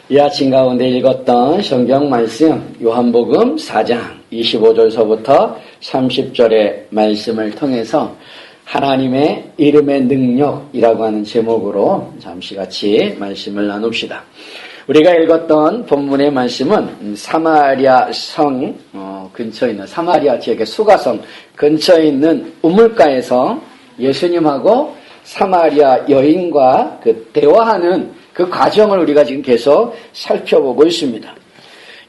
이 아침 가운데 읽었던 성경 말씀 요한복음 4장 25절서부터 30절의 말씀을 통해서 하나님의 이름의 능력이라고 하는 제목으로 잠시 같이 말씀을 나눕시다. 우리가 읽었던 본문의 말씀은 사마리아 성 근처에 있는 사마리아 지역의 수가성 근처에 있는 우물가에서 예수님하고 사마리아 여인과 그 대화하는 그 과정을 우리가 지금 계속 살펴보고 있습니다.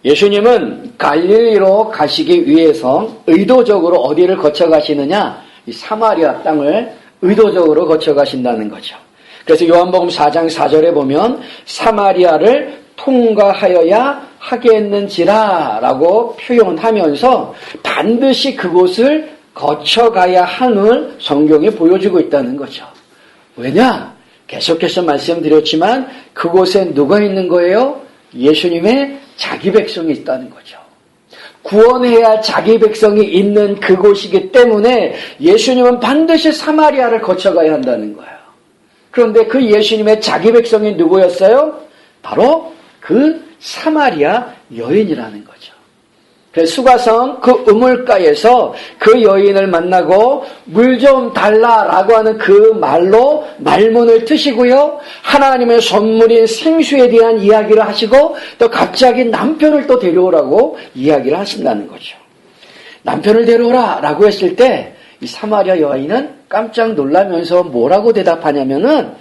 예수님은 갈릴리로 가시기 위해서 의도적으로 어디를 거쳐 가시느냐? 이 사마리아 땅을 의도적으로 거쳐 가신다는 거죠. 그래서 요한복음 4장 4절에 보면 사마리아를 통과하여야 하겠는지라 라고 표현하면서 반드시 그곳을 거쳐가야 함을 성경에 보여주고 있다는 거죠. 왜냐? 계속해서 말씀드렸지만 그곳에 누가 있는 거예요? 예수님의 자기 백성이 있다는 거죠. 구원해야 할 자기 백성이 있는 그곳이기 때문에 예수님은 반드시 사마리아를 거쳐가야 한다는 거예요. 그런데 그 예수님의 자기 백성이 누구였어요? 바로 그 사마리아 여인이라는 거죠. 그래서 수가성 그 우물가에서 그 여인을 만나고 물 좀 달라라고 하는 그 말로 말문을 트시고요. 하나님의 선물인 생수에 대한 이야기를 하시고 또 갑자기 남편을 또 데려오라고 이야기를 하신다는 거죠. 남편을 데려오라라고 했을 때 이 사마리아 여인은 깜짝 놀라면서 뭐라고 대답하냐면은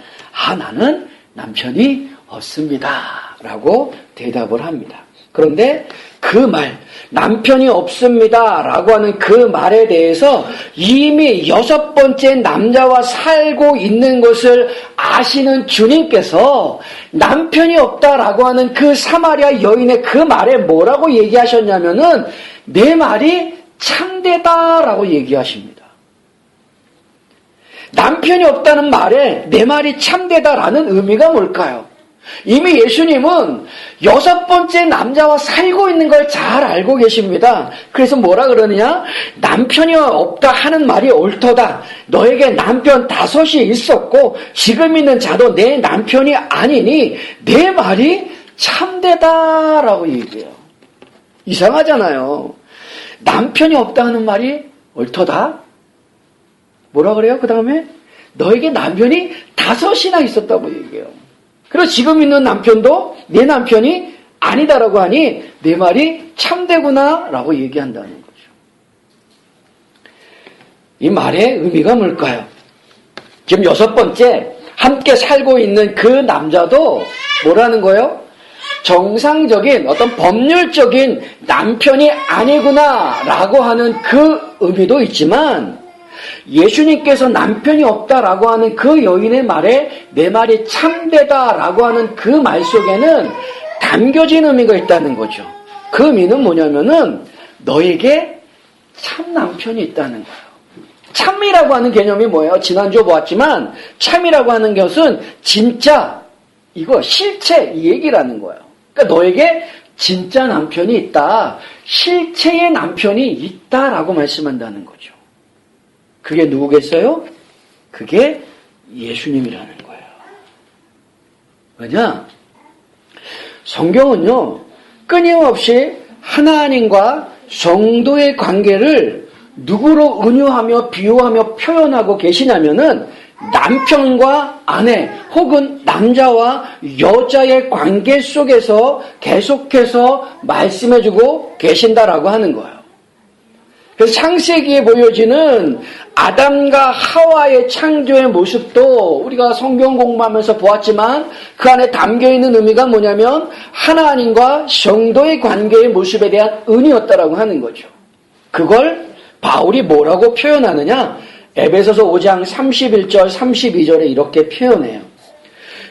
나는 남편이 없습니다 라고 대답을 합니다. 그런데 그 말, 남편이 없습니다 라고 하는 그 말에 대해서 이미 6번째 남자와 살고 있는 것을 아시는 주님께서 남편이 없다라고 하는 그 사마리아 여인의 그 말에 뭐라고 얘기하셨냐면은 내 말이 참되다라고 얘기하십니다. 남편이 없다는 말에 내 말이 참되다라는 의미가 뭘까요? 이미 예수님은 6번째 남자와 살고 있는 걸 잘 알고 계십니다. 그래서 뭐라 그러느냐? 남편이 없다 하는 말이 옳도다. 너에게 남편 5이 있었고 지금 있는 자도 내 남편이 아니니 내 말이 참되다라고 얘기해요. 이상하잖아요. 남편이 없다 하는 말이 옳도다? 뭐라 그래요? 그 다음에 너에게 남편이 5이나 있었다고 얘기해요. 그리고 지금 있는 남편도 내 남편이 아니다라고 하니 내 말이 참되구나 라고 얘기한다는 거죠. 이 말의 의미가 뭘까요? 지금 6번째 함께 살고 있는 그 남자도 뭐라는 거예요? 정상적인 어떤 법률적인 남편이 아니구나 라고 하는 그 의미도 있지만 예수님께서 남편이 없다라고 하는 그 여인의 말에 내 말이 참되다라고 하는 그 말 속에는 담겨진 의미가 있다는 거죠. 그 의미는 뭐냐면은 너에게 참 남편이 있다는 거예요. 참이라고 하는 개념이 뭐예요? 지난주에 보았지만 참이라고 하는 것은 진짜 이거 실체 이 얘기라는 거예요. 그러니까 너에게 진짜 남편이 있다. 실체의 남편이 있다라고 말씀한다는 거죠. 그게 누구겠어요? 그게 예수님이라는 거예요. 왜냐? 성경은요, 끊임없이 하나님과 성도의 관계를 누구로 은유하며 비유하며 표현하고 계시냐면은 남편과 아내 혹은 남자와 여자의 관계 속에서 계속해서 말씀해주고 계신다라고 하는 거예요. 그래서 창세기에 보여지는 아담과 하와의 창조의 모습도 우리가 성경 공부하면서 보았지만 그 안에 담겨있는 의미가 뭐냐면 하나님과 성도의 관계의 모습에 대한 은혜였다라고 하는 거죠. 그걸 바울이 뭐라고 표현하느냐? 에베소서 5장 31절 32절에 이렇게 표현해요.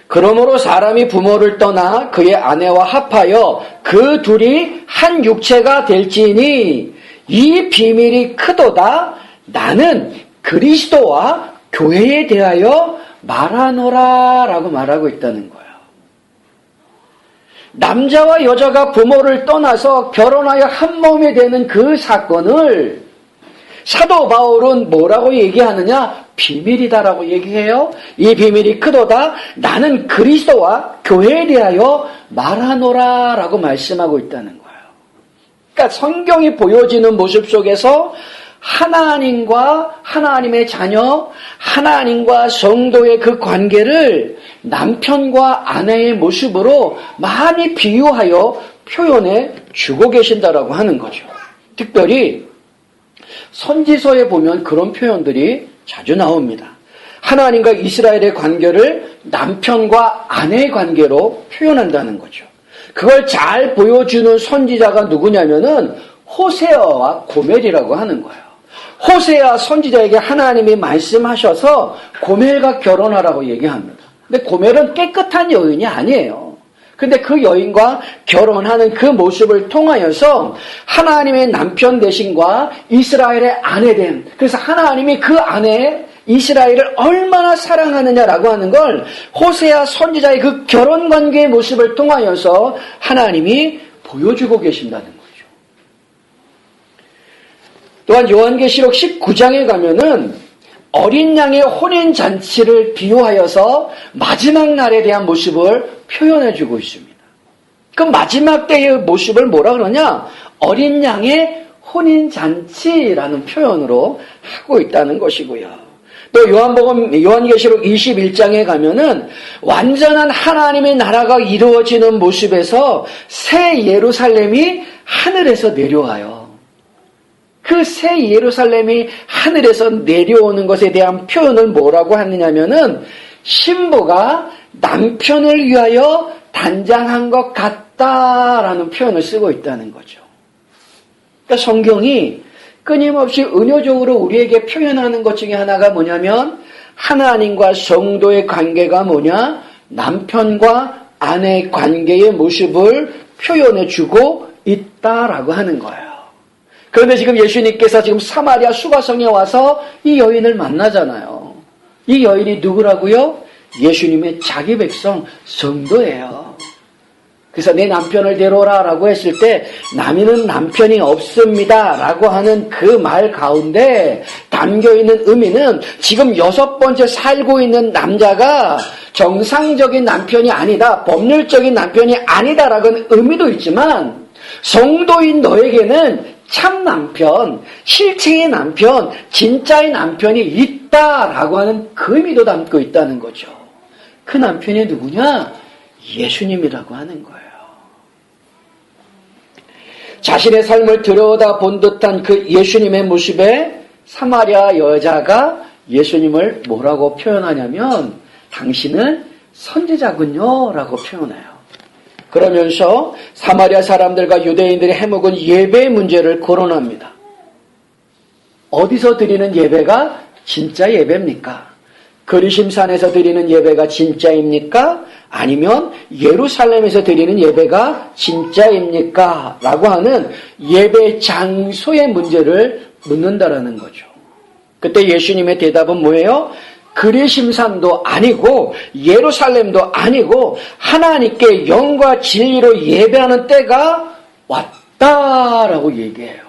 그러므로 사람이 부모를 떠나 그의 아내와 합하여 그 둘이 한 육체가 될지니 이 비밀이 크도다. 나는 그리스도와 교회에 대하여 말하노라 라고 말하고 있다는 거예요. 남자와 여자가 부모를 떠나서 결혼하여 한 몸이 되는 그 사건을 사도 바울은 뭐라고 얘기하느냐? 비밀이다라고 얘기해요. 이 비밀이 크도다. 나는 그리스도와 교회에 대하여 말하노라라고 말씀하고 있다는 거예요. 그러니까 성경이 보여지는 모습 속에서 하나님과 하나님의 자녀, 하나님과 성도의 그 관계를 남편과 아내의 모습으로 많이 비유하여 표현해 주고 계신다라고 하는 거죠. 특별히 선지서에 보면 그런 표현들이 자주 나옵니다. 하나님과 이스라엘의 관계를 남편과 아내의 관계로 표현한다는 거죠. 그걸 잘 보여주는 선지자가 누구냐면은 호세아와 고멜이라고 하는 거예요. 호세아 선지자에게 하나님이 말씀하셔서 고멜과 결혼하라고 얘기합니다. 근데 고멜은 깨끗한 여인이 아니에요. 근데 그 여인과 결혼하는 그 모습을 통하여서 하나님의 남편 되신과 이스라엘의 아내 됨. 그래서 하나님이 그 아내 이스라엘을 얼마나 사랑하느냐라고 하는 걸 호세아 선지자의 그 결혼 관계의 모습을 통하여서 하나님이 보여주고 계신다는 거죠. 또한 요한계시록 19장에 가면은 어린 양의 혼인잔치를 비유하여서 마지막 날에 대한 모습을 표현해주고 있습니다. 그 마지막 때의 모습을 뭐라 그러냐? 어린 양의 혼인잔치라는 표현으로 하고 있다는 것이고요. 또 요한계시록 21장에 가면은 완전한 하나님의 나라가 이루어지는 모습에서 새 예루살렘이 하늘에서 내려와요. 그 새 예루살렘이 하늘에서 내려오는 것에 대한 표현을 뭐라고 하느냐면은 신부가 남편을 위하여 단장한 것 같다라는 표현을 쓰고 있다는 거죠. 그러니까 성경이 끊임없이 은효적으로 우리에게 표현하는 것 중에 하나가 뭐냐면 하나님과 성도의 관계가 뭐냐? 남편과 아내의 관계의 모습을 표현해주고 있다라고 하는 거예요. 그런데 지금 예수님께서 지금 사마리아 수가성에 와서 이 여인을 만나잖아요. 이 여인이 누구라고요? 예수님의 자기 백성 성도예요. 그래서 내 남편을 데려오라 라고 했을 때 나는 남편이 없습니다 라고 하는 그 말 가운데 담겨있는 의미는 지금 6번째 살고 있는 남자가 정상적인 남편이 아니다, 법률적인 남편이 아니다라고 하는 의미도 있지만 성도인 너에게는 참 남편, 실체의 남편, 진짜의 남편이 있다라고 하는 그 의미도 담고 있다는 거죠. 그 남편이 누구냐? 예수님이라고 하는 거예요. 자신의 삶을 들여다본 듯한 그 예수님의 모습에 사마리아 여자가 예수님을 뭐라고 표현하냐면 당신은 선지자군요 라고 표현해요. 그러면서 사마리아 사람들과 유대인들이 해먹은 예배의 문제를 거론합니다. 어디서 드리는 예배가 진짜 예배입니까? 그리심산에서 드리는 예배가 진짜입니까? 아니면 예루살렘에서 드리는 예배가 진짜입니까? 라고 하는 예배 장소의 문제를 묻는다라는 거죠. 그때 예수님의 대답은 뭐예요? 그리심산도 아니고 예루살렘도 아니고 하나님께 영과 진리로 예배하는 때가 왔다라고 얘기해요.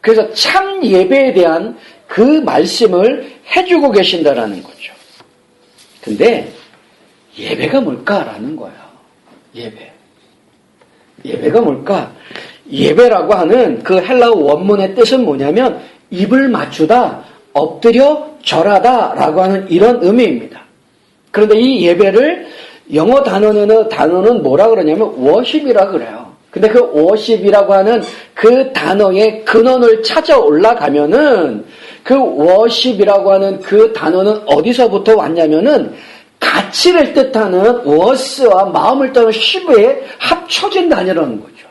그래서 참 예배에 대한 그 말씀을 해주고 계신다라는 거죠. 근데 예배가 뭘까라는 거예요. 예배가 뭘까? 예배라고 하는 그 헬라어 원문의 뜻은 뭐냐면 입을 맞추다, 엎드려 절하다라고 하는 이런 의미입니다. 그런데 이 예배를 영어 단어는 뭐라 그러냐면 워십이라 그래요. 근데 그 워십이라고 하는 그 단어의 근원을 찾아 올라가면은 그 워십이라고 하는 그 단어는 어디서부터 왔냐면은 가치를 뜻하는 워스와 마음을 뜻하는 시브에 합쳐진 단어라는 거죠.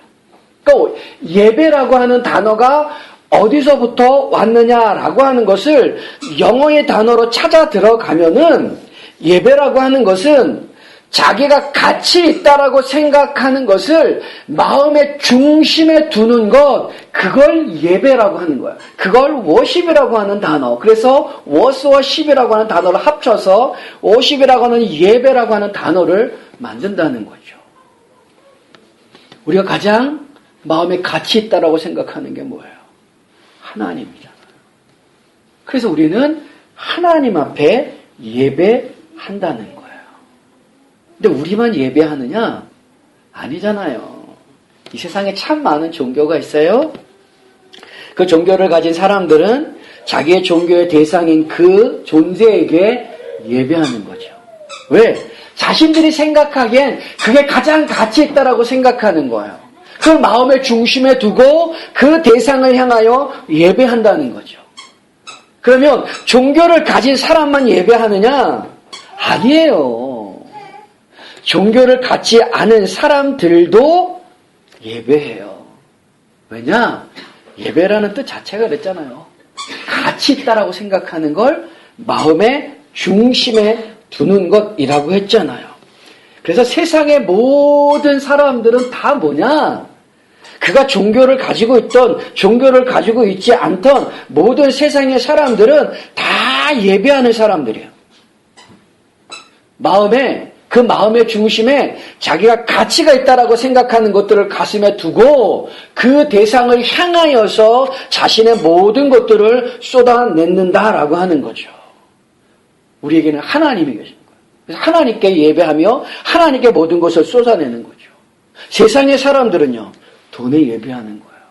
그러니까 예배라고 하는 단어가 어디서부터 왔느냐라고 하는 것을 영어의 단어로 찾아 들어가면은 예배라고 하는 것은 자기가 가치 있다라고 생각하는 것을 마음의 중심에 두는 것, 그걸 예배라고 하는 거예요. 그걸 워십이라고 하는 단어. 그래서 워스와 십이라고 하는 단어를 합쳐서 워십이라고 하는 예배라고 하는 단어를 만든다는 거죠. 우리가 가장 마음에 가치 있다라고 생각하는 게 뭐예요? 하나님이잖아요. 그래서 우리는 하나님 앞에 예배한다는 거예요. 근데 우리만 예배하느냐? 아니잖아요. 이 세상에 참 많은 종교가 있어요. 그 종교를 가진 사람들은 자기의 종교의 대상인 그 존재에게 예배하는 거죠. 왜? 자신들이 생각하기엔 그게 가장 가치 있다라고 생각하는 거예요. 그걸 마음의 중심에 두고 그 대상을 향하여 예배한다는 거죠. 그러면 종교를 가진 사람만 예배하느냐? 아니에요. 종교를 갖지 않은 사람들도 예배해요. 왜냐? 예배라는 뜻 자체가 그랬잖아요. 가치 있다라고 생각하는 걸 마음의 중심에 두는 것이라고 했잖아요. 그래서 세상의 모든 사람들은 다 뭐냐? 그가 종교를 가지고 있던 종교를 가지고 있지 않던 모든 세상의 사람들은 다 예배하는 사람들이에요. 그 마음의 중심에 자기가 가치가 있다라고 생각하는 것들을 가슴에 두고 그 대상을 향하여서 자신의 모든 것들을 쏟아낸다라고 하는 거죠. 우리에게는 하나님이 계신 거예요. 그래서 하나님께 예배하며 하나님께 모든 것을 쏟아내는 거죠. 세상의 사람들은요, 돈에 예배하는 거예요.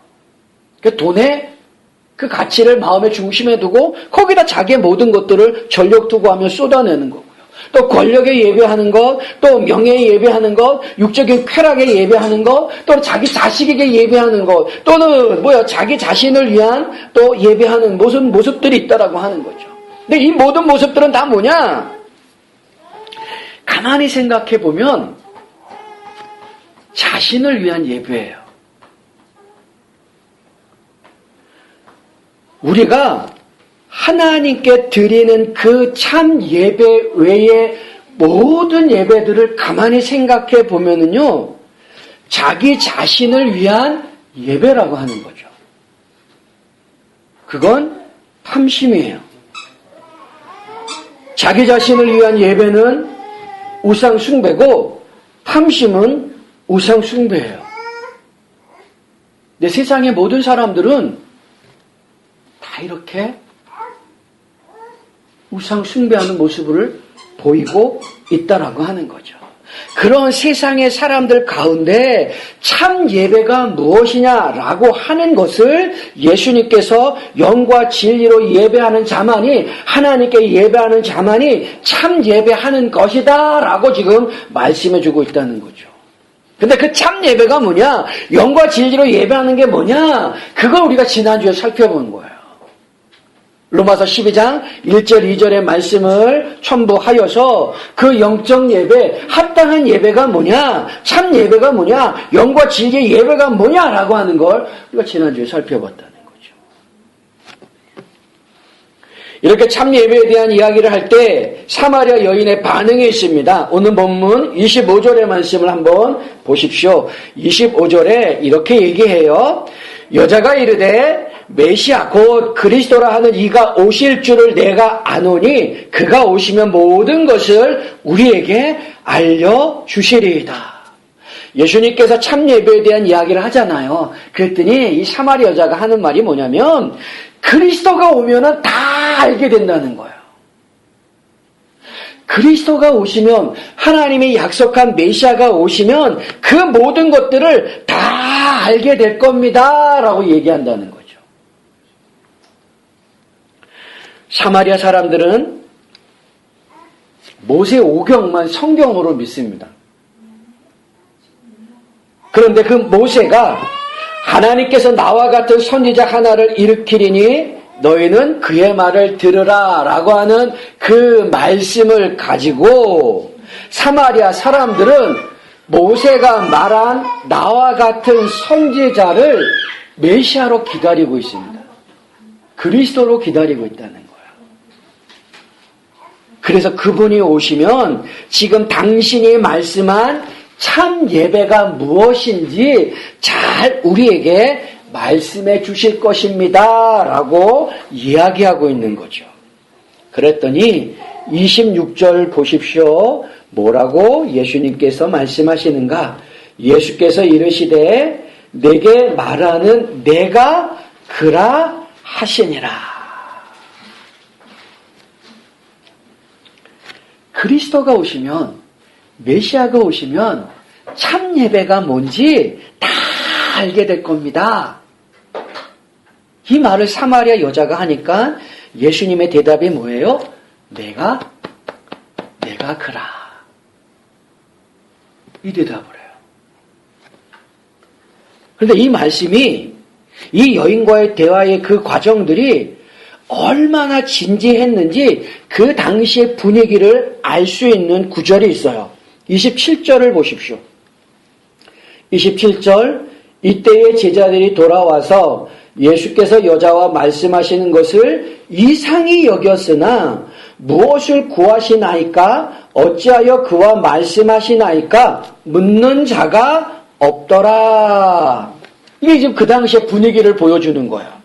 그러니까 돈에 그 가치를 마음의 중심에 두고 거기다 자기의 모든 것들을 전력 투구하며 쏟아내는 거고요. 또 권력에 예배하는 것, 또 명예에 예배하는 것, 육적인 쾌락에 예배하는 것, 또 자기 자식에게 예배하는 것, 또는 자기 자신을 위한 또 예배하는 모습들이 있다라고 하는 거죠. 근데 이 모든 모습들은 다 뭐냐? 가만히 생각해 보면 자신을 위한 예배예요. 우리가 하나님께 드리는 그 참 예배 외에 모든 예배들을 가만히 생각해 보면은요, 자기 자신을 위한 예배라고 하는 거죠. 그건 탐심이에요. 자기 자신을 위한 예배는 우상 숭배고 탐심은 우상 숭배예요. 근데 세상의 모든 사람들은 다 이렇게 우상 숭배하는 모습을 보이고 있다라고 하는 거죠. 그런 세상의 사람들 가운데 참 예배가 무엇이냐라고 하는 것을 예수님께서 영과 진리로 예배하는 자만이, 하나님께 예배하는 자만이 참 예배하는 것이다 라고 지금 말씀해 주고 있다는 거죠. 근데 그 참 예배가 뭐냐? 영과 진리로 예배하는 게 뭐냐? 그걸 우리가 지난주에 살펴본 거예요. 로마서 12장 1절 2절의 말씀을 첨부하여서 그 영적 예배, 합당한 예배가 뭐냐, 참 예배가 뭐냐, 영과 진리의 예배가 뭐냐라고 하는 걸 우리가 지난주에 살펴봤다는 거죠. 이렇게 참 예배에 대한 이야기를 할 때 사마리아 여인의 반응이 있습니다. 오늘 본문 25절의 말씀을 한번 보십시오. 25절에 이렇게 얘기해요. 여자가 이르되 메시아 곧 그리스도라 하는 이가 오실 줄을 내가 아노니 그가 오시면 모든 것을 우리에게 알려주시리이다. 예수님께서 참 예배에 대한 이야기를 하잖아요. 그랬더니 이 사마리아 여자가 하는 말이 뭐냐면 그리스도가 오면은 다 알게 된다는 거예요. 그리스도가 오시면, 하나님이 약속한 메시아가 오시면 그 모든 것들을 다 알게 될 겁니다 라고 얘기한다는 거죠. 사마리아 사람들은 모세 오경만 성경으로 믿습니다. 그런데 그 모세가 하나님께서 나와 같은 선지자 하나를 일으키리니 너희는 그의 말을 들으라 라고 하는 그 말씀을 가지고 사마리아 사람들은 모세가 말한 나와 같은 선지자를 메시아로 기다리고 있습니다. 그리스도로 기다리고 있다는 거예요. 그래서 그분이 오시면 지금 당신이 말씀한 참 예배가 무엇인지 잘 우리에게 말씀해 주실 것입니다 라고 이야기하고 있는 거죠. 그랬더니 26절 보십시오. 뭐라고 예수님께서 말씀하시는가? 예수께서 이르시되 내게 말하는 내가 그라 하시니라. 그리스도가 오시면, 메시아가 오시면 참 예배가 뭔지 다 알게 될 겁니다. 이 말을 사마리아 여자가 하니까 예수님의 대답이 뭐예요? 내가 그라. 이 대답을 해요. 그런데 이 말씀이 이 여인과의 대화의 그 과정들이 얼마나 진지했는지 그 당시의 분위기를 알 수 있는 구절이 있어요. 27절을 보십시오. 27절, 이때의 제자들이 돌아와서 예수께서 여자와 말씀하시는 것을 이상히 여겼으나 무엇을 구하시나이까? 어찌하여 그와 말씀하시나이까? 묻는 자가 없더라. 이게 지금 그 당시의 분위기를 보여주는 거예요.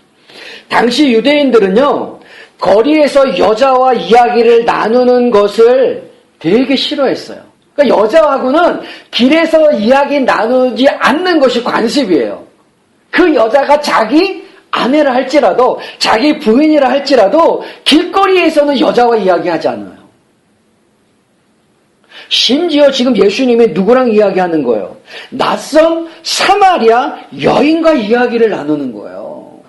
당시 유대인들은요, 거리에서 여자와 이야기를 나누는 것을 되게 싫어했어요. 그러니까 여자하고는 길에서 이야기 나누지 않는 것이 관습이에요. 그 여자가 자기 아내라 할지라도, 자기 부인이라 할지라도 길거리에서는 여자와 이야기하지 않아요. 심지어 지금 예수님이 누구랑 이야기하는 거예요? 낯선 사마리아 여인과 이야기를 나누는 거예요.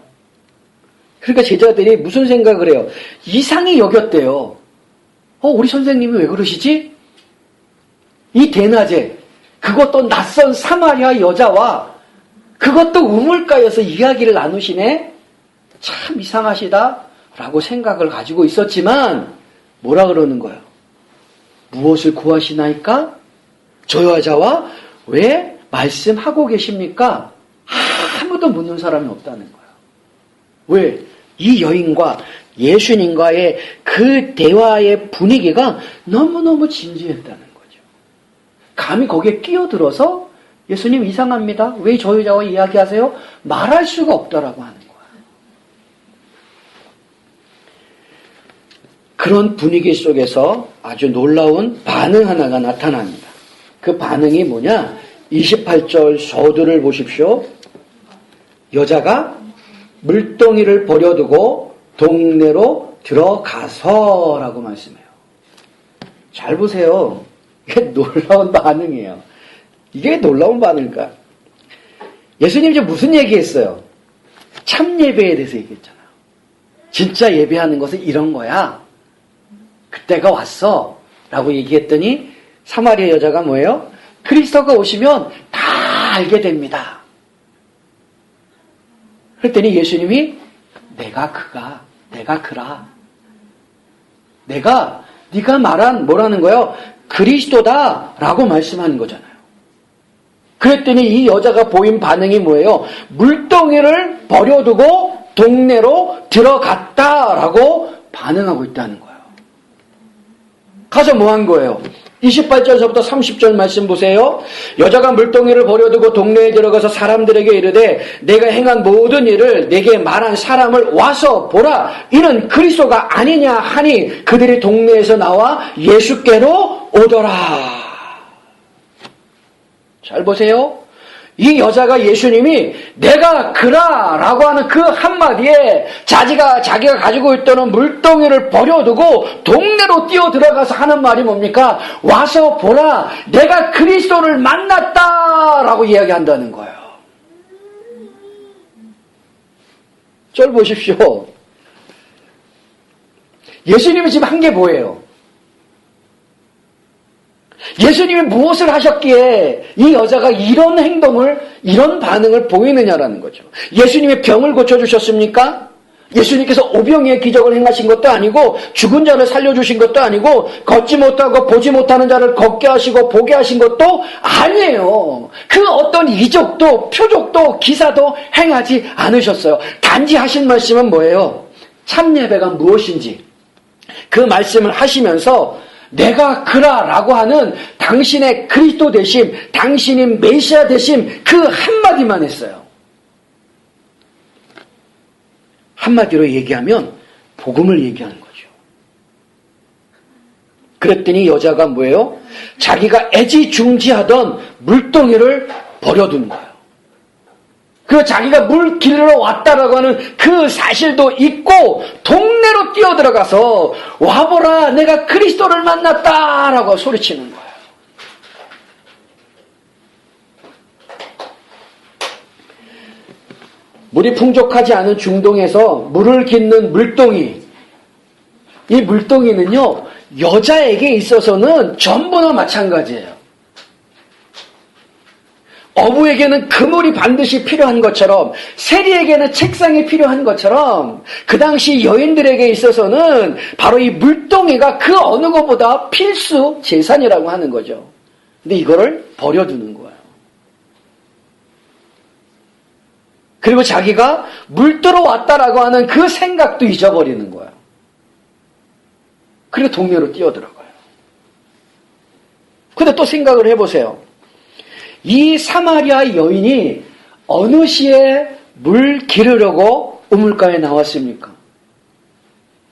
그러니까 제자들이 무슨 생각을 해요? 이상히 여겼대요. 우리 선생님이 왜 그러시지? 이 대낮에 그것도 낯선 사마리아 여자와 그것도 우물가에서 이야기를 나누시네? 참 이상하시다 라고 생각을 가지고 있었지만 뭐라 그러는 거예요? 무엇을 구하시나이까? 저 여자와 왜 말씀하고 계십니까? 아무도 묻는 사람이 없다는 거예요. 왜? 이 여인과 예수님과의 그 대화의 분위기가 너무너무 진지했다는 거죠. 감히 거기에 끼어들어서 예수님 이상합니다. 왜 저 여자와 이야기하세요? 말할 수가 없다라고 하는 거예요. 그런 분위기 속에서 아주 놀라운 반응 하나가 나타납니다. 그 반응이 뭐냐? 28절 서두를 보십시오. 여자가 물동이를 버려두고 동네로 들어가서라고 말씀해요. 잘 보세요. 이게 놀라운 반응이에요. 이게 놀라운 반응일까? 예수님 이제 무슨 얘기했어요? 참 예배에 대해서 얘기했잖아요. 진짜 예배하는 것은 이런 거야. 그때가 왔어. 라고 얘기했더니 사마리아 여자가 뭐예요? 그리스도가 오시면 다 알게 됩니다. 그랬더니 예수님이 내가 그라. 네가 말한 뭐라는 거예요? 그리스도다 라고 말씀하는 거잖아요. 그랬더니 이 여자가 보인 반응이 뭐예요? 물동이를 버려두고 동네로 들어갔다라고 반응하고 있다는 거예요. 가서 뭐 한 거예요? 28절서부터 30절 말씀 보세요. 여자가 물동이를 버려두고 동네에 들어가서 사람들에게 이르되 내가 행한 모든 일을 내게 말한 사람을 와서 보라. 이는 그리스도가 아니냐 하니 그들이 동네에서 나와 예수께로 오더라. 잘 보세요. 이 여자가 예수님이 내가 그라 라고 하는 그 한마디에 자기가 가지고 있던 물동이를 버려두고 동네로 뛰어들어가서 하는 말이 뭡니까? 와서 보라, 내가 그리스도를 만났다 라고 이야기한다는 거예요. 절 보십시오. 예수님이 지금 한 게 뭐예요? 예수님이 무엇을 하셨기에 이 여자가 이런 행동을, 이런 반응을 보이느냐라는 거죠. 예수님이 병을 고쳐주셨습니까? 예수님께서 오병이의 기적을 행하신 것도 아니고 죽은 자를 살려주신 것도 아니고 걷지 못하고 보지 못하는 자를 걷게 하시고 보게 하신 것도 아니에요. 그 어떤 이적도 표적도 기사도 행하지 않으셨어요. 단지 하신 말씀은 뭐예요? 참 예배가 무엇인지 그 말씀을 하시면서 내가 그라라고 하는 당신의 그리스도 되심, 당신이 메시아 되심 그 한마디만 했어요. 한마디로 얘기하면 복음을 얘기하는 거죠. 그랬더니 여자가 뭐예요? 자기가 애지중지하던 물동이를 버려둔 거예요. 그 자기가 물 길러 왔다라고 하는 그 사실도 잊고 동네로 뛰어들어가서 와보라 내가 그리스도를 만났다라고 소리치는 거예요. 물이 풍족하지 않은 중동에서 물을 깃는 물동이, 이 물동이는요 여자에게 있어서는 전부나 마찬가지예요. 어부에게는 그물이 반드시 필요한 것처럼, 세리에게는 책상이 필요한 것처럼, 그 당시 여인들에게 있어서는 바로 이 물동이가 그 어느 것보다 필수 재산이라고 하는 거죠. 근데 이거를 버려두는 거예요. 그리고 자기가 물 들어왔다라고 하는 그 생각도 잊어버리는 거예요. 그리고 동네로 뛰어들어가요. 근데 또 생각을 해보세요. 이 사마리아 여인이 어느 시에 물 기르려고 우물가에 나왔습니까?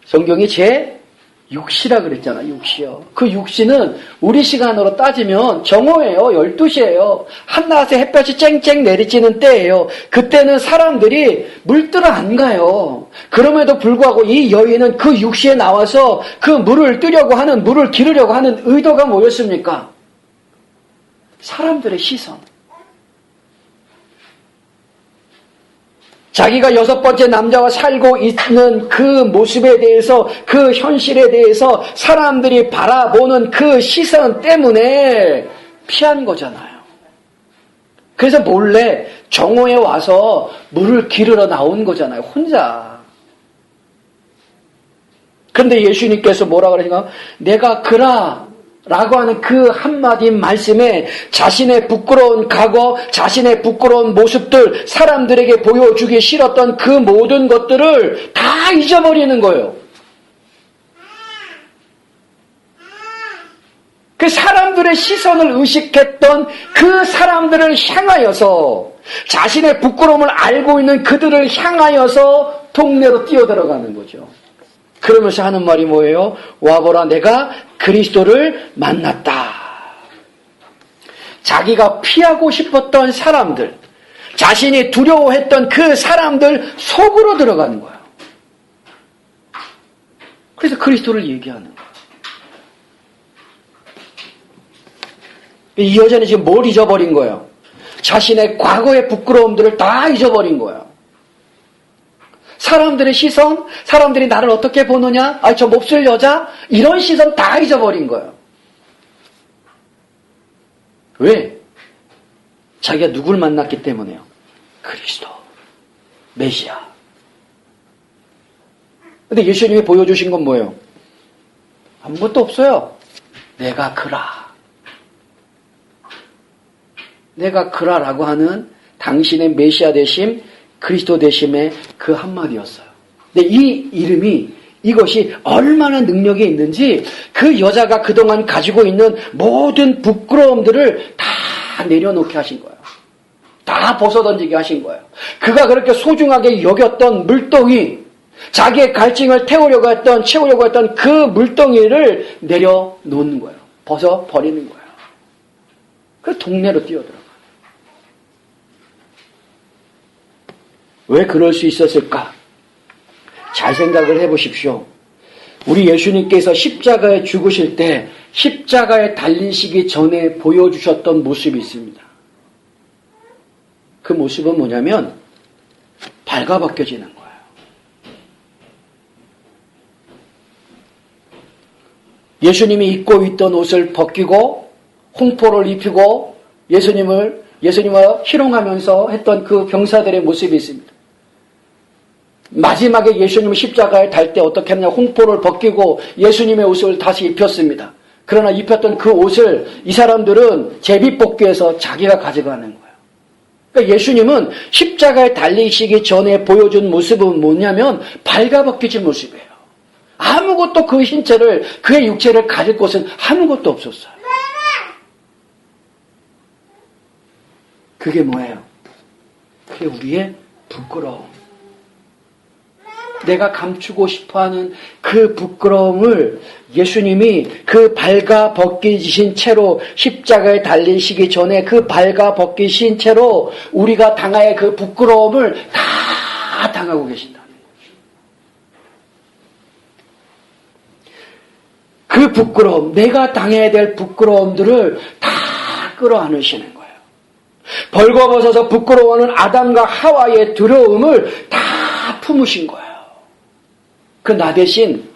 성경이 제6시라 그랬잖아. 6시요. 그 6시는 우리 시간으로 따지면 정오예요. 12시예요. 한낮에 햇볕이 쨍쨍 내리쬐는 때예요. 그때는 사람들이 물들어 안 가요. 그럼에도 불구하고 이 여인은 그 6시에 나와서 그 물을 뜨려고 하는, 물을 기르려고 하는 의도가 뭐였습니까? 사람들의 시선. 자기가 6번째 남자와 살고 있는 그 모습에 대해서, 그 현실에 대해서 사람들이 바라보는 그 시선 때문에 피한 거잖아요. 그래서 몰래 정오에 와서 물을 기르러 나온 거잖아요. 혼자. 그런데 예수님께서 뭐라 그러니까 내가 그라 라고 하는 그 한마디 말씀에 자신의 부끄러운 과거, 자신의 부끄러운 모습들, 사람들에게 보여주기 싫었던 그 모든 것들을 다 잊어버리는 거예요. 그 사람들의 시선을 의식했던 그 사람들을 향하여서, 자신의 부끄러움을 알고 있는 그들을 향하여서 동네로 뛰어들어가는 거죠. 그러면서 하는 말이 뭐예요? 와보라 내가 그리스도를 만났다. 자기가 피하고 싶었던 사람들, 자신이 두려워했던 그 사람들 속으로 들어가는 거예요. 그래서 그리스도를 얘기하는 거예요. 이 여자는 지금 뭘 잊어버린 거예요? 자신의 과거의 부끄러움들을 다 잊어버린 거예요. 사람들의 시선, 사람들이 나를 어떻게 보느냐, 저 몹쓸 여자, 이런 시선 다 잊어버린 거예요. 왜? 자기가 누굴 만났기 때문에요. 그리스도, 메시아. 근데 예수님이 보여주신 건 뭐예요? 아무것도 없어요. 내가 그라. 내가 그라라고 하는 당신의 메시아 되심, 그리스도 되심의 그 한마디였어요. 근데 이 이름이, 이것이 얼마나 능력이 있는지 그 여자가 그동안 가지고 있는 모든 부끄러움들을 다 내려놓게 하신 거예요. 다 벗어던지게 하신 거예요. 그가 그렇게 소중하게 여겼던 물동이, 자기의 갈증을 채우려고 했던 그 물동이를 내려놓는 거예요. 벗어버리는 거예요. 그 동네로 뛰어들어가요. 왜 그럴 수 있었을까? 잘 생각을 해보십시오. 우리 예수님께서 십자가에 죽으실 때 십자가에 달리시기 전에 보여주셨던 모습이 있습니다. 그 모습은 뭐냐면 발가벗겨지는 거예요. 예수님이 입고 있던 옷을 벗기고 홍포를 입히고 예수님을 희롱하면서 했던 그 병사들의 모습이 있습니다. 마지막에 예수님은 십자가에 달 때 어떻게 했느냐, 홍포를 벗기고 예수님의 옷을 다시 입혔습니다. 그러나 입혔던 그 옷을 이 사람들은 제비뽑기해서 자기가 가져가는 거예요. 그러니까 예수님은 십자가에 달리시기 전에 보여준 모습은 뭐냐면 발가벗겨진 모습이에요. 아무것도 그 신체를, 그의 육체를 가질 곳은 아무것도 없었어요. 그게 뭐예요? 그게 우리의 부끄러움. 내가 감추고 싶어하는 그 그 부끄러움을 예수님이 그 발가 벗기신 채로 십자가에 달리시기 전에 그 발가 벗기신 채로 우리가 당할 그 부끄러움을 다 당하고 계신다는 거죠. 그 부끄러움, 내가 당해야 될 부끄러움들을 다 끌어안으시는 거예요. 벌거벗어서 부끄러워하는 아담과 하와의 두려움을 다 품으신 거예요. 그 나 대신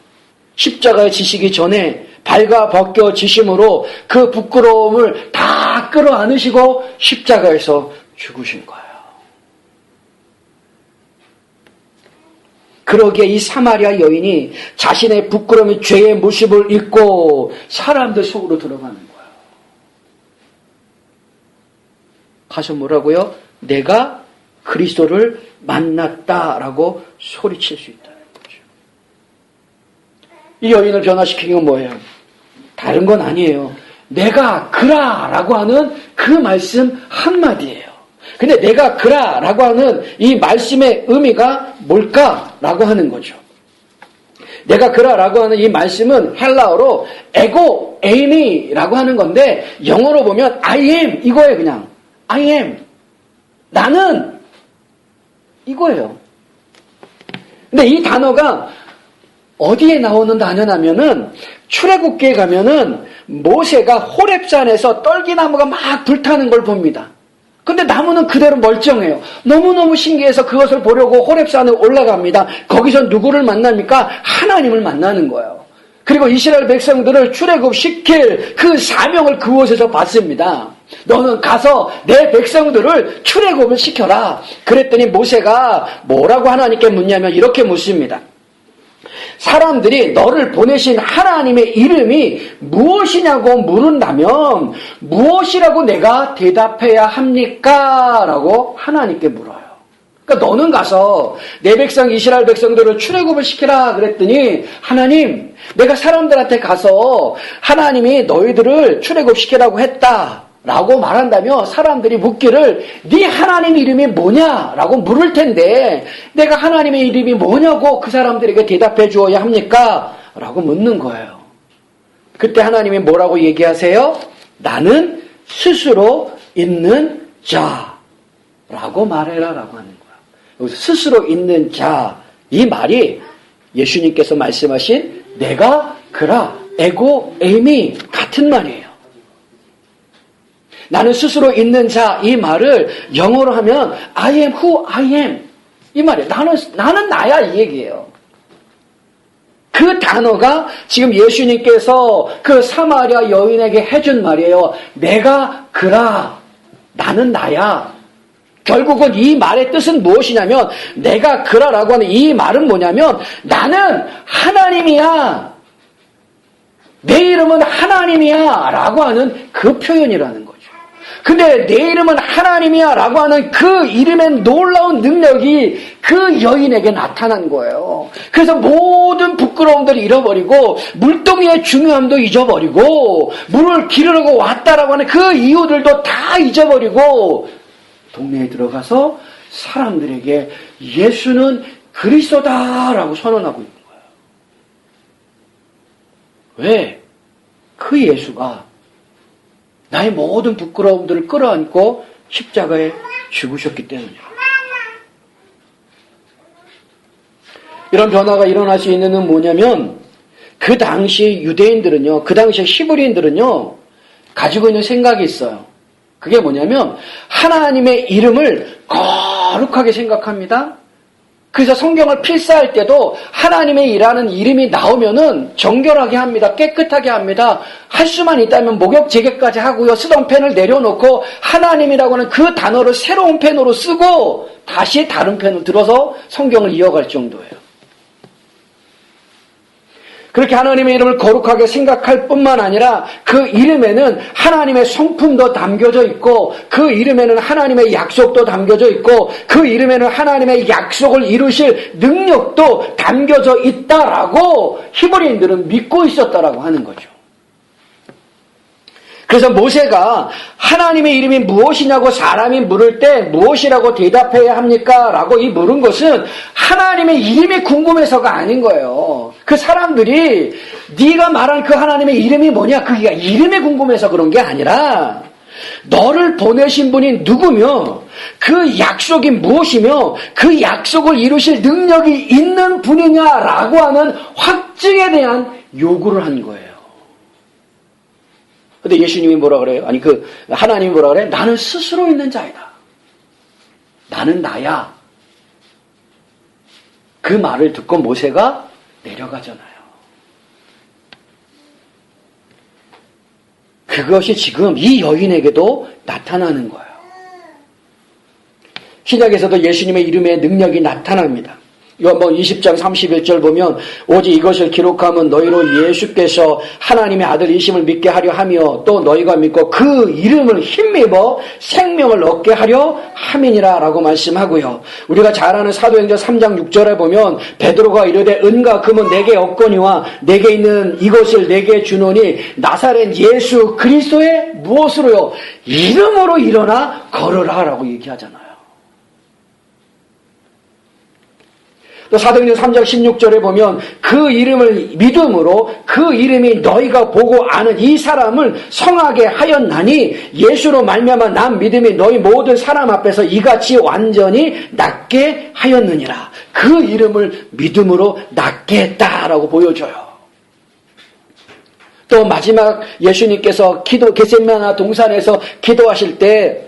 십자가에 지시기 전에 발가 벗겨지심으로 그 부끄러움을 다 끌어안으시고 십자가에서 죽으신 거예요. 그러기에 이 사마리아 여인이 자신의 부끄러움이 죄의 모습을 입고 사람들 속으로 들어가는 거예요. 가서 뭐라고요? 내가 그리스도를 만났다라고 소리칠 수 있다는 거죠. 이 여인을 변화시킨 건 뭐예요? 다른 건 아니에요. 내가 그라라고 하는 그 말씀 한마디예요. 근데 내가 그라라고 하는 이 말씀의 의미가 뭘까라고 하는 거죠. 내가 그라라고 하는 이 말씀은 헬라어로 에고 에이미라고 하는 건데 영어로 보면 I am 이거예요. 그냥 I am 나는 이거예요. 근데 이 단어가 어디에 나오는 단어냐면은 출애굽기에 가면은 모세가 호렙산에서 떨기나무가 막 불타는 걸 봅니다. 근데 나무는 그대로 멀쩡해요. 너무너무 신기해서 그것을 보려고 호렙산에 올라갑니다. 거기서 누구를 만납니까? 하나님을 만나는 거예요. 그리고 이스라엘 백성들을 출애굽시킬 그 사명을 그곳에서 받습니다. 너는 가서 내 백성들을 출애굽을 시켜라. 그랬더니 모세가 뭐라고 하나님께 묻냐면 이렇게 묻습니다. 사람들이 너를 보내신 하나님의 이름이 무엇이냐고 물은다면 무엇이라고 내가 대답해야 합니까? 라고 하나님께 물어요. 그러니까 너는 가서 내 백성 이스라엘 백성들을 출애굽을 시키라 그랬더니 하나님 내가 사람들한테 가서 하나님이 너희들을 출애굽시키라고 했다 라고 말한다며 사람들이 묻기를 네 하나님 이름이 뭐냐라고 물을 텐데 내가 하나님의 이름이 뭐냐고 그 사람들에게 대답해 주어야 합니까? 라고 묻는 거예요. 그때 하나님이 뭐라고 얘기하세요? 나는 스스로 있는 자라고 말해라 라고 하는 거예요. 여기서 스스로 있는 자, 이 말이 예수님께서 말씀하신 내가 그라, 에고, 에이미 같은 말이에요. 나는 스스로 있는 자, 이 말을 영어로 하면 I am who I am 이 말이에요. 나는 나야 이 얘기예요. 그 단어가 지금 예수님께서 그 사마리아 여인에게 해준 말이에요. 내가 그라, 나는 나야. 결국은 이 말의 뜻은 무엇이냐면 내가 그라라고 하는 이 말은 뭐냐면 나는 하나님이야. 내 이름은 하나님이야 라고 하는 그 표현이라는 거죠. 근데 내 이름은 하나님이야 라고 하는 그 이름의 놀라운 능력이 그 여인에게 나타난 거예요. 그래서 모든 부끄러움들을 잃어버리고 물동이의 중요함도 잊어버리고 물을 기르려고 왔다라고 하는 그 이유들도 다 잊어버리고 동네에 들어가서 사람들에게 예수는 그리스도다라고 선언하고 있는 거예요. 왜? 그 예수가 나의 모든 부끄러움들을 끌어안고 십자가에 죽으셨기 때문이에요. 이런 변화가 일어날 수 있는 건 뭐냐면 그 당시 유대인들은요, 그 당시 히브리인들은요 가지고 있는 생각이 있어요. 그게 뭐냐면 하나님의 이름을 거룩하게 생각합니다. 그래서 성경을 필사할 때도 하나님의 이라는 이름이 나오면은 정결하게 합니다. 깨끗하게 합니다. 할 수만 있다면 목욕 재개까지 하고요. 쓰던 펜을 내려놓고 하나님이라고 하는 그 단어를 새로운 펜으로 쓰고 다시 다른 펜을 들어서 성경을 이어갈 정도예요. 그렇게 하나님의 이름을 거룩하게 생각할 뿐만 아니라 그 이름에는 하나님의 성품도 담겨져 있고 그 이름에는 하나님의 약속도 담겨져 있고 그 이름에는 하나님의 약속을 이루실 능력도 담겨져 있다라고 히브리인들은 믿고 있었다라고 하는 거죠. 그래서 모세가 하나님의 이름이 무엇이냐고 사람이 물을 때 무엇이라고 대답해야 합니까? 라고 이 물은 것은 하나님의 이름이 궁금해서가 아닌 거예요. 그 사람들이 네가 말한 그 하나님의 이름이 뭐냐? 그게 이름이 궁금해서 그런 게 아니라 너를 보내신 분이 누구며 그 약속이 무엇이며 그 약속을 이루실 능력이 있는 분이냐라고 하는 확증에 대한 요구를 한 거예요. 근데 예수님이 뭐라 그래요? 아니 하나님이 뭐라 그래요? 나는 스스로 있는 자이다. 나는 나야. 그 말을 듣고 모세가 내려가잖아요. 그것이 지금 이 여인에게도 나타나는 거예요. 신약에서도 예수님의 이름의 능력이 나타납니다. 요한복음 20장 31절 보면 오직 이것을 기록하면 너희로 예수께서 하나님의 아들이심을 믿게 하려 하며 또 너희가 믿고 그 이름을 힘입어 생명을 얻게 하려 함이니라 라고 말씀하고요. 우리가 잘 아는 사도행전 3장 6절에 보면 베드로가 이르되 은과 금은 내게 없거니와 내게 있는 이것을 내게 주노니 나사렛 예수 그리스도의 무엇으로요? 이름으로 일어나 걸으라 라고 얘기하잖아요. 또 사도행전 3장 16절에 보면 그 이름을 믿음으로 그 이름이 너희가 보고 아는 이 사람을 성하게 하였나니 예수로 말미암아 난 믿음이 너희 모든 사람 앞에서 이같이 완전히 낫게 하였느니라. 그 이름을 믿음으로 낫게 했다라고 보여줘요. 또 마지막 예수님께서 겟세마네 동산에서 기도하실 때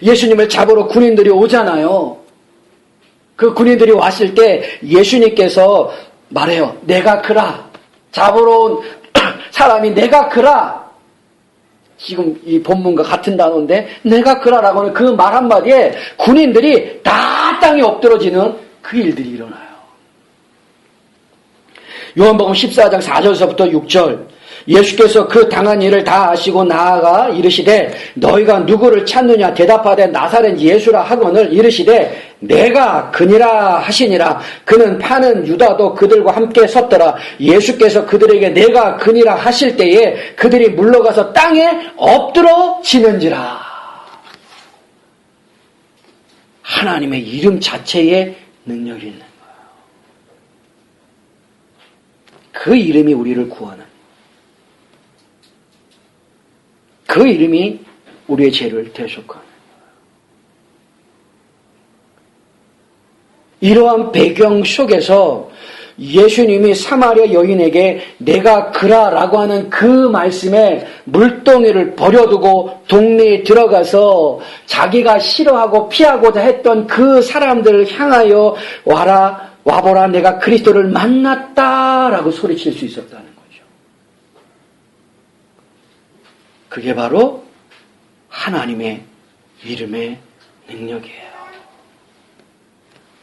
예수님을 잡으러 군인들이 오잖아요. 그 군인들이 왔을 때 예수님께서 말해요. 내가 그라. 잡으러 온 사람이 내가 그라. 지금 이 본문과 같은 단어인데 내가 그라라고 하는 그 말 한마디에 군인들이 다 땅에 엎드러지는 그 일들이 일어나요. 요한복음 14장 4절서부터 6절 예수께서 그 당한 일을 다 아시고 나아가 이르시되 너희가 누구를 찾느냐 대답하되 나사렛 예수라 하거늘 이르시되 내가 그니라 하시니라. 그는 파는 유다도 그들과 함께 섰더라. 예수께서 그들에게 내가 그니라 하실 때에 그들이 물러가서 땅에 엎드러지는지라. 하나님의 이름 자체에 능력이 있는 거예요. 그 이름이 우리를 구하는, 그 이름이 우리의 죄를 대속하는. 이러한 배경 속에서 예수님이 사마리아 여인에게 내가 그라라고 하는 그 말씀에 물동이를 버려두고 동네에 들어가서 자기가 싫어하고 피하고자 했던 그 사람들을 향하여 와보라 내가 그리스도를 만났다라고 소리칠 수 있었다는 거죠. 그게 바로 하나님의 이름의 능력이에요.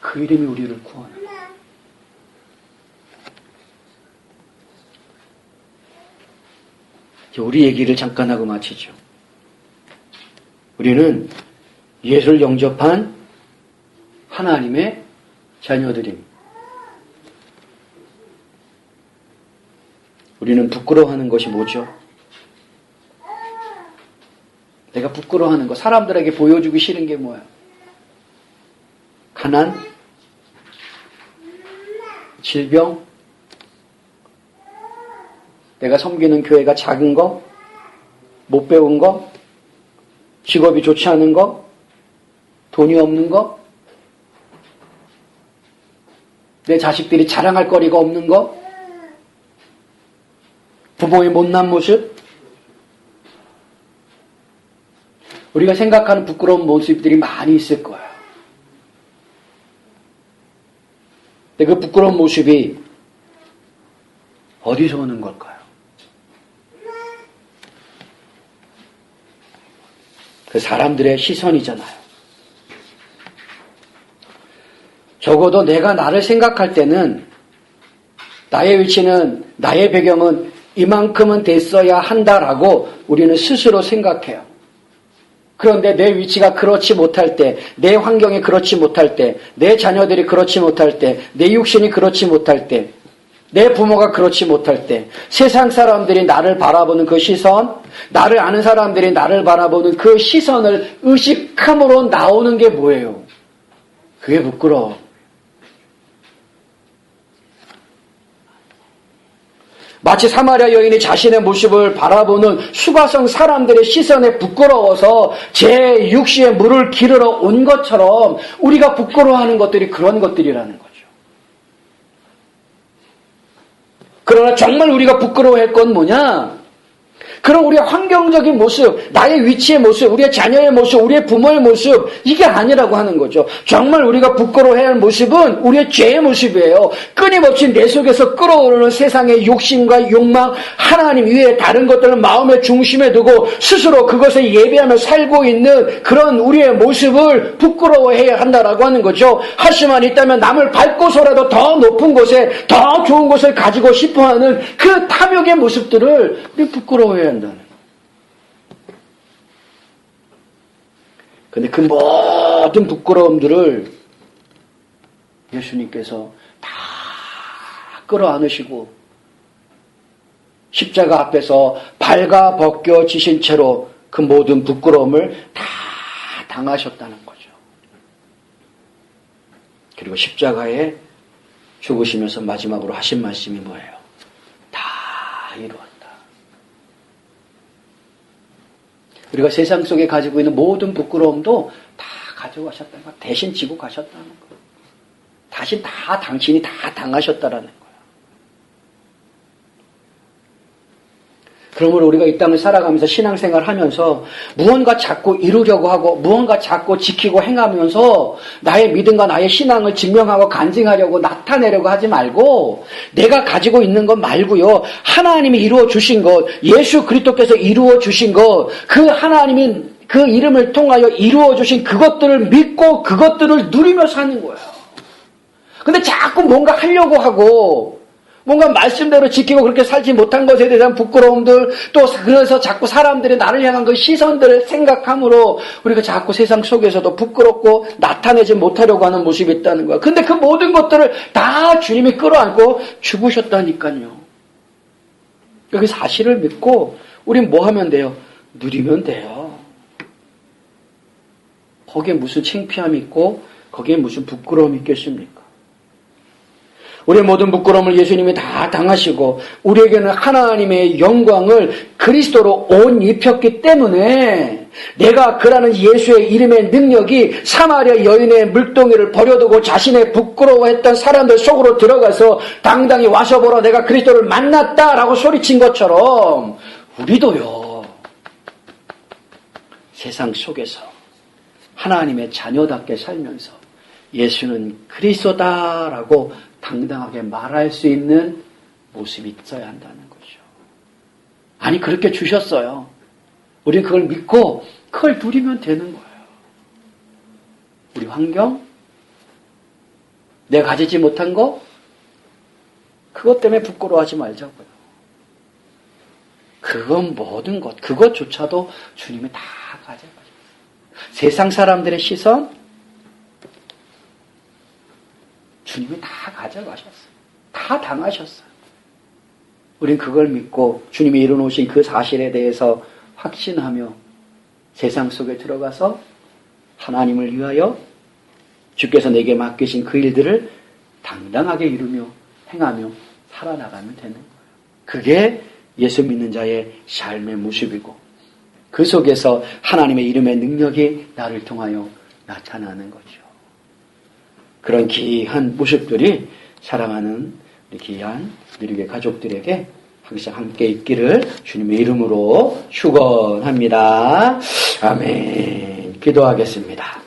그 이름이 우리를 구하는 거예요. 우리 얘기를 잠깐 하고 마치죠. 우리는 예수를 영접한 하나님의 자녀들입니다. 우리는 부끄러워하는 것이 뭐죠? 내가 부끄러워하는 거, 사람들에게 보여주기 싫은 게 뭐야? 가난, 질병, 내가 섬기는 교회가 작은 거, 못 배운 거, 직업이 좋지 않은 거, 돈이 없는 거, 내 자식들이 자랑할 거리가 없는 거, 부모의 못난 모습, 우리가 생각하는 부끄러운 모습들이 많이 있을 거예요. 근데 그 부끄러운 모습이 어디서 오는 걸까요? 그 사람들의 시선이잖아요. 적어도 내가 나를 생각할 때는 나의 위치는, 나의 배경은 이만큼은 됐어야 한다라고 우리는 스스로 생각해요. 그런데 내 위치가 그렇지 못할 때, 내 환경이 그렇지 못할 때, 내 자녀들이 그렇지 못할 때, 내 육신이 그렇지 못할 때, 내 부모가 그렇지 못할 때, 세상 사람들이 나를 바라보는 그 시선, 나를 아는 사람들이 나를 바라보는 그 시선을 의식함으로 나오는 게 뭐예요? 그게 부끄러워. 마치 사마리아 여인이 자신의 모습을 바라보는 수가성 사람들의 시선에 부끄러워서 제6시에 물을 기르러 온 것처럼 우리가 부끄러워하는 것들이 그런 것들이라는 거죠. 그러나 정말 우리가 부끄러워할 건 뭐냐? 그런 우리의 환경적인 모습, 나의 위치의 모습, 우리의 자녀의 모습, 우리의 부모의 모습, 이게 아니라고 하는 거죠. 정말 우리가 부끄러워해야 할 모습은 우리의 죄의 모습이에요. 끊임없이 내 속에서 끓어오르는 세상의 욕심과 욕망, 하나님 위에 다른 것들을 마음의 중심에 두고 스스로 그것에 예배하며 살고 있는 그런 우리의 모습을 부끄러워해야 한다라고 하는 거죠. 할 수만 있다면 남을 밟고서라도 더 높은 곳에, 더 좋은 곳을 가지고 싶어하는 그 탐욕의 모습들을 우리 부끄러워해야 한다는. 근데 그 모든 부끄러움들을 예수님께서 다 끌어안으시고 십자가 앞에서 발가 벗겨지신 채로 그 모든 부끄러움을 다 당하셨다는 거죠. 그리고 십자가에 죽으시면서 마지막으로 하신 말씀이 뭐예요? 다 이루었다. 우리가 세상 속에 가지고 있는 모든 부끄러움도 다 가져가셨다는 거예요. 대신 지고 가셨다는 거예요. 다시 다 당신이 다 당하셨다라는 거예요. 그러므로 우리가 이 땅을 살아가면서 신앙생활 하면서 무언가 자꾸 이루려고 하고 무언가 자꾸 지키고 행하면서 나의 믿음과 나의 신앙을 증명하고 간증하려고 나타내려고 하지 말고 내가 가지고 있는 것 말고요. 하나님이 이루어 주신 것, 예수 그리스도께서 이루어 주신 것, 그 하나님이 그 이름을 통하여 이루어 주신 그것들을 믿고 그것들을 누리며 사는 거예요. 근데 자꾸 뭔가 하려고 하고 뭔가 말씀대로 지키고 그렇게 살지 못한 것에 대한 부끄러움들, 또 그래서 자꾸 사람들이 나를 향한 그 시선들을 생각함으로 우리가 자꾸 세상 속에서도 부끄럽고 나타내지 못하려고 하는 모습이 있다는 거야. 근데 그 모든 것들을 다 주님이 끌어안고 죽으셨다니까요. 그 사실을 믿고 우린 뭐 하면 돼요? 누리면 돼요. 거기에 무슨 창피함이 있고 거기에 무슨 부끄러움이 있겠습니까? 우리의 모든 부끄러움을 예수님이 다 당하시고 우리에게는 하나님의 영광을 그리스도로 옷 입혔기 때문에 내가 그라는 예수의 이름의 능력이 사마리아 여인의 물동이를 버려두고 자신의 부끄러워했던 사람들 속으로 들어가서 당당히 와서 보라 내가 그리스도를 만났다라고 소리친 것처럼 우리도요. 세상 속에서 하나님의 자녀답게 살면서 예수는 그리스도다라고 당당하게 말할 수 있는 모습이 있어야 한다는 거죠. 아니 그렇게 주셨어요. 우리는 그걸 믿고 그걸 누리면 되는 거예요. 우리 환경, 내가 가지지 못한 거 그것 때문에 부끄러워하지 말자고요. 그건 모든 것, 그것조차도 주님이 다 가져가셨어요. 세상 사람들의 시선 주님이 다 가져가셨어요. 다 당하셨어요. 우린 그걸 믿고 주님이 이루어놓으신 그 사실에 대해서 확신하며 세상 속에 들어가서 하나님을 위하여 주께서 내게 맡기신 그 일들을 당당하게 이루며 행하며 살아나가면 되는 거예요. 그게 예수 믿는 자의 삶의 모습이고 그 속에서 하나님의 이름의 능력이 나를 통하여 나타나는 거죠. 그런 귀한 모습들이 사랑하는 우리 귀한 누리교회 가족들에게 항상 함께 있기를 주님의 이름으로 축원합니다. 아멘. 기도하겠습니다.